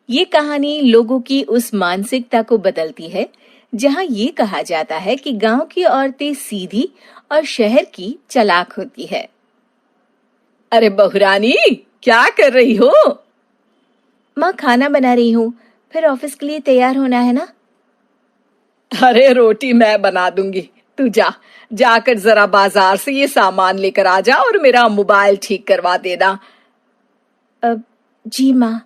ये कहानी लोगों की उस मानसिकता को बदलती है जहां ये कहा जाता है कि गांव की औरतें सीधी और शहर की चालाक होती है। अरे बहुरानी, क्या कर रही हो? माँ, खाना बना रही हूँ। फिर ऑफिस के लिए तैयार होना है ना। अरे रोटी मैं बना दूंगी। तू जा, जाकर जरा बाजार से ये सामान लेकर आ जा और मेरा मोबाइल ठीक करवा देना। अब जी माँ,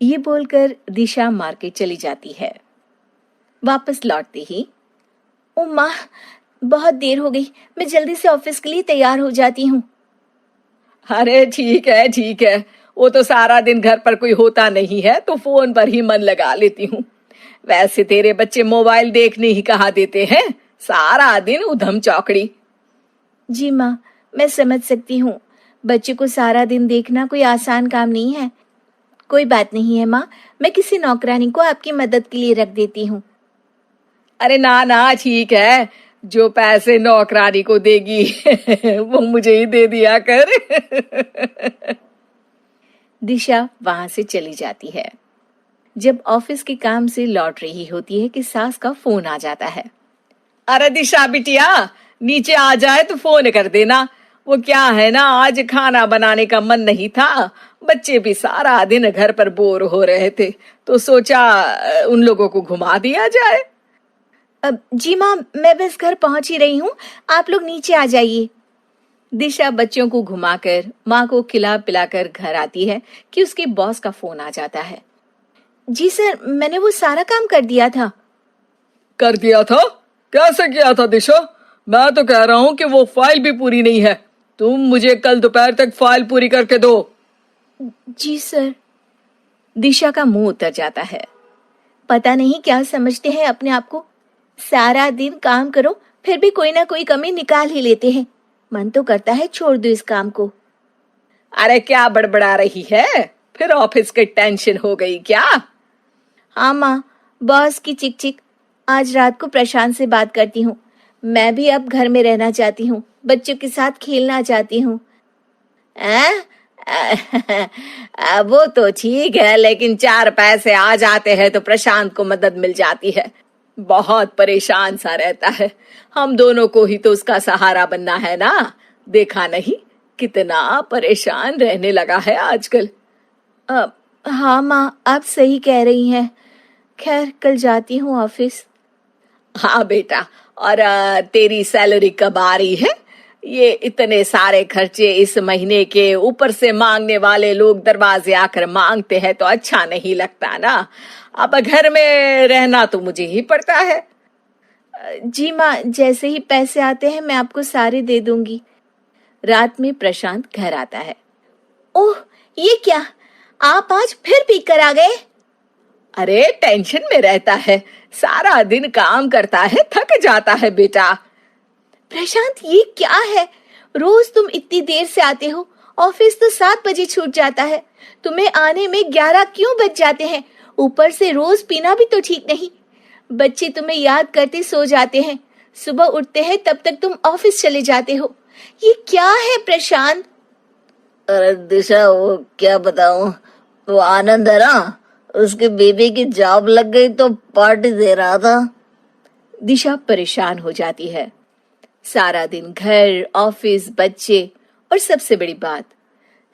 ये बोलकर दिशा मार्केट चली जाती है। वापस लौटते ही, ओ माँ, बहुत देर हो गई। मैं जल्दी से ऑफिस के लिए तैयार हो जाती हूँ। अरे ठीक है ठीक है, वो तो सारा दिन घर पर कोई होता नहीं है तो फोन पर ही मन लगा लेती हूँ। वैसे तेरे बच्चे मोबाइल देखने ही कहाँ देते हैं, सारा दिन उधम चौकड़ी। जी माँ, मैं समझ सकती हूँ। बच्चे को सारा दिन देखना कोई आसान काम नहीं है। कोई बात नहीं है माँ, मैं किसी नौकरानी को आपकी मदद के लिए रख देती हूँ। अरे ना ना, ठीक है। जो पैसे नौकरानी को देगी वो मुझे ही दे दिया कर। दिशा वहां से चली जाती है। जब ऑफिस के काम से लौट रही होती है कि सास का फोन आ जाता है। अरे दिशा बिटिया, नीचे आ जाए तो फोन कर देना। वो क्या है ना, आज खाना बनाने का मन नहीं था। बच्चे भी सारा दिन घर पर बोर हो रहे थे तो सोचा उन लोगों को घुमा दिया जाए। अब जी माँ, मैं बस घर पहुंच ही रही हूँ। आप लोग नीचे आ जाइए। दिशा बच्चों को घुमाकर माँ को खिला पिलाकर घर आती है कि उसके बॉस का फोन आ जाता है। जी सर, मैंने वो सारा काम कर दिया था। कर दिया था? कैसे किया था दिशा? मैं तो कह रहा हूँ कि वो फाइल भी पूरी नहीं है। तुम मुझे कल दोपहर तक फाइल पूरी करके दो। जी सर। दिशा का मुंह उतर जाता है। पता नहीं क्या समझते हैं अपने आप को। सारा दिन काम करो, फिर भी कोई ना कोई कमी निकाल ही लेते हैं। मन तो करता है छोड़ दो इस काम को। अरे क्या बड़बड़ा रही है? फिर ऑफिस की टेंशन हो गई क्या? हाँ माँ, बॉस की चिक चिक। आज रात को प्रशांत से बात करती हूँ। मैं भी अब घर में रहना चाहती हूँ, बच्चों के साथ खेलना चाहती हूँ। हैं? वो तो ठीक है, लेकिन चार पैसे आ जाते हैं तो प्रशांत को मदद मिल जाती है। बहुत परेशान सा रहता है। हम दोनों को ही तो उसका सहारा बनना है ना। देखा नहीं कितना परेशान रहने लगा है आजकल। अ, हाँ माँ, आप सही कह रही हैं। खैर, कल जाती हूँ ऑफिस। हाँ बेटा, और तेरी सैलरी कब आ रही है? ये इतने सारे खर्चे इस महीने के, ऊपर से मांगने वाले लोग दरवाजे आकर मांगते हैं तो अच्छा नहीं लगता ना। अब घर में रहना तो मुझे ही पड़ता है। जी माँ, जैसे ही पैसे आते हैं मैं आपको सारे दे दूंगी। रात में प्रशांत घर आता है। ओह, ये क्या? आप आज फिर पी कर आ गए? अरे टेंशन में रहता है, सारा दिन काम करता है, थक जाता है बेटा। प्रशांत, ये क्या है? रोज तुम इतनी देर से आते हो। ऑफिस तो 7 बजे छूट जाता है। तुम्हें आने में 11 क्यों बज जाते हैं? ऊपर से रोज पीना भी तो ठीक नहीं। बच्चे तुम्हें याद करते सो जाते हैं। सुबह उठते हैं तब तक तुम ऑफिस चले जाते हो। ये क्या है प्रशांत? अरे दिशा, वो क्या बताऊं। वो आनंद है ना, उसके बेबी की जॉब लग गई तो पार्टी दे रहा था। दिशा परेशान हो जाती है। सारा दिन घर, ऑफिस, बच्चे और सबसे बड़ी बात,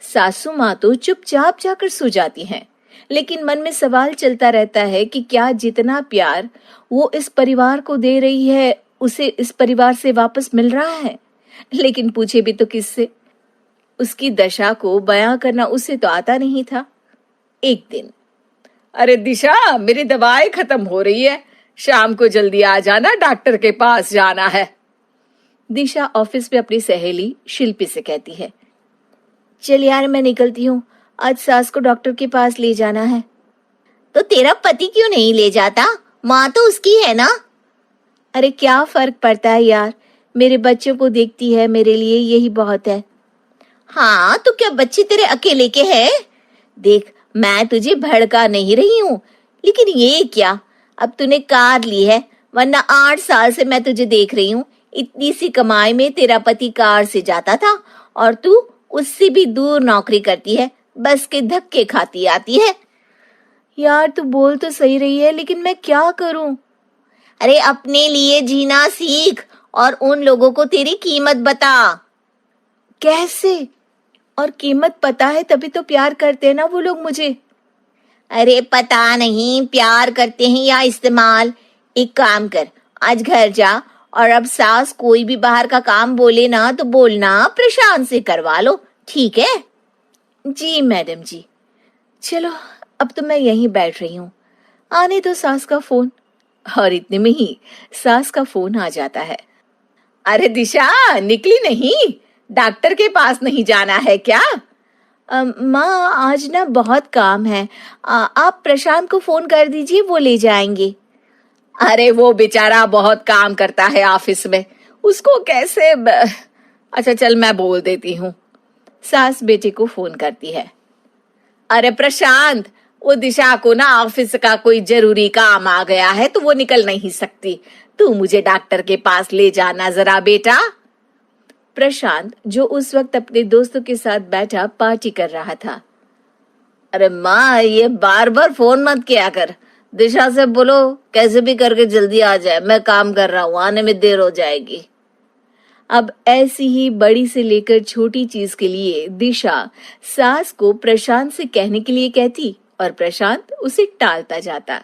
सासू माँ तो चुपचाप जाकर सो जाती हैं। लेकिन मन में सवाल चलता रहता है कि क्या जितना प्यार वो इस परिवार को दे रही है उसे इस परिवार से वापस मिल रहा है। लेकिन पूछे भी तो किससे? उसकी दशा को बयां करना उसे तो आता नहीं था। एक दिन, अरे दिशा, मेरी दवाई खत्म हो रही है, शाम को जल्दी आ जाना, डॉक्टर के पास जाना है। दिशा ऑफिस में अपनी सहेली शिल्पी से कहती है। चल यार, मैं निकलती हूँ। आज सास को डॉक्टर के पास ले जाना है। तो तेरा पति क्यों नहीं ले जाता? माँ तो उसकी है ना। अरे क्या फर्क पड़ता है यार, मेरे बच्चों को देखती है, मेरे लिए यही बहुत है। हाँ, तो क्या बच्चे तेरे अकेले के हैं? देख, मैं तुझे भड़का नहीं रही हूँ, लेकिन ये क्या, अब तूने कार ली है, वरना 8 साल से मैं तुझे देख रही हूँ। इतनी सी कमाई में तेरा पति कार से जाता था और तू उससे भी दूर नौकरी करती है, बस के धक्के खाती आती है। यार तू बोल तो सही रही है, लेकिन मैं क्या करूं? अरे अपने लिए जीना सीख और उन लोगों को तेरी कीमत बता। कैसे? और कीमत पता है तभी तो प्यार करते हैं ना वो लोग मुझे। अरे पता नहीं प्यार करते हैं या इस्तेमाल। एक काम कर, आज घर जा और अब सास कोई भी बाहर का काम बोले ना तो बोलना प्रशांत से करवा लो, ठीक है? जी मैडम जी। चलो, अब तो मैं यहीं बैठ रही हूँ, आने दो सास का फोन। और इतने में ही सास का फोन आ जाता है। अरे दिशा, निकली नहीं? डॉक्टर के पास नहीं जाना है क्या? माँ आज ना बहुत काम है। आप प्रशांत को फोन कर दीजिए, वो ले जाएंगे। अरे वो बेचारा बहुत काम करता है ऑफिस में, उसको कैसे अच्छा चल मैं बोल देती हूँ। सास बेटे को फोन करती है। अरे प्रशांत, वो दिशा को ना ऑफिस का कोई जरूरी काम आ गया है तो वो निकल नहीं सकती, तू मुझे डॉक्टर के पास ले जाना जरा बेटा। प्रशांत, जो उस वक्त अपने दोस्तों के साथ बैठा पार्टी कर रहा था। अरे माँ, ये बार बार फोन मत किया कर, दिशा से बोलो कैसे भी करके जल्दी आ जाए, मैं काम कर रहा हूँ, आने में देर हो जाएगी। अब ऐसी ही बड़ी से लेकर छोटी चीज के लिए दिशा सास को प्रशांत से कहने के लिए कहती और प्रशांत उसे टालता जाता।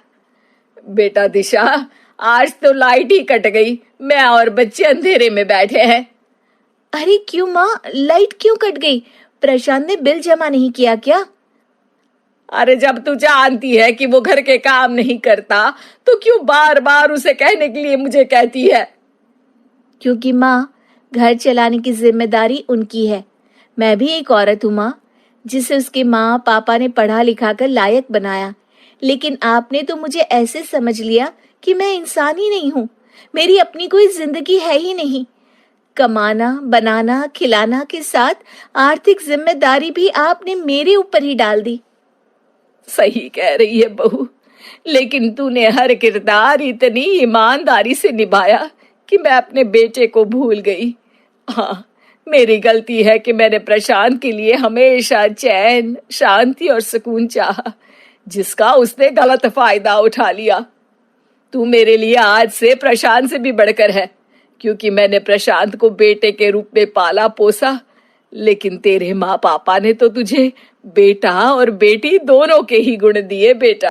बेटा दिशा, आज तो लाइट ही कट गई, मैं और बच्चे अंधेरे में बैठे हैं। अरे क्यों माँ, लाइट क्यों कट गई? प्रशांत ने बिल जमा नहीं किया क्या? अरे जब तू जानती है कि वो घर के काम नहीं करता तो क्यों बार बार उसे कहने के लिए मुझे कहती है? क्योंकि माँ, घर चलाने की जिम्मेदारी उनकी है। मैं भी एक औरत हूँ माँ, जिसे उसके माँ पापा ने पढ़ा लिखा कर लायक बनाया, लेकिन आपने तो मुझे ऐसे समझ लिया कि मैं इंसान ही नहीं हूँ, मेरी अपनी कोई जिंदगी है ही नहीं। कमाना, बनाना, खिलाना के साथ आर्थिक जिम्मेदारी भी आपने मेरे ऊपर ही डाल दी। सही कह रही है बहू, लेकिन तूने हर किरदार इतनी ईमानदारी से निभाया कि मैं अपने बेटे को भूल गई। हाँ, मेरी गलती है कि मैंने प्रशांत के लिए हमेशा चैन, शांति और सुकून चाहा, जिसका उसने गलत फायदा उठा लिया। तू मेरे लिए आज से प्रशांत से भी बढ़कर है, क्योंकि मैंने प्रशांत को बेटे के रूप में पाला पोसा, लेकिन तेरे माँ पापा ने तो तुझे बेटा और बेटी दोनों के ही गुण दिए बेटा।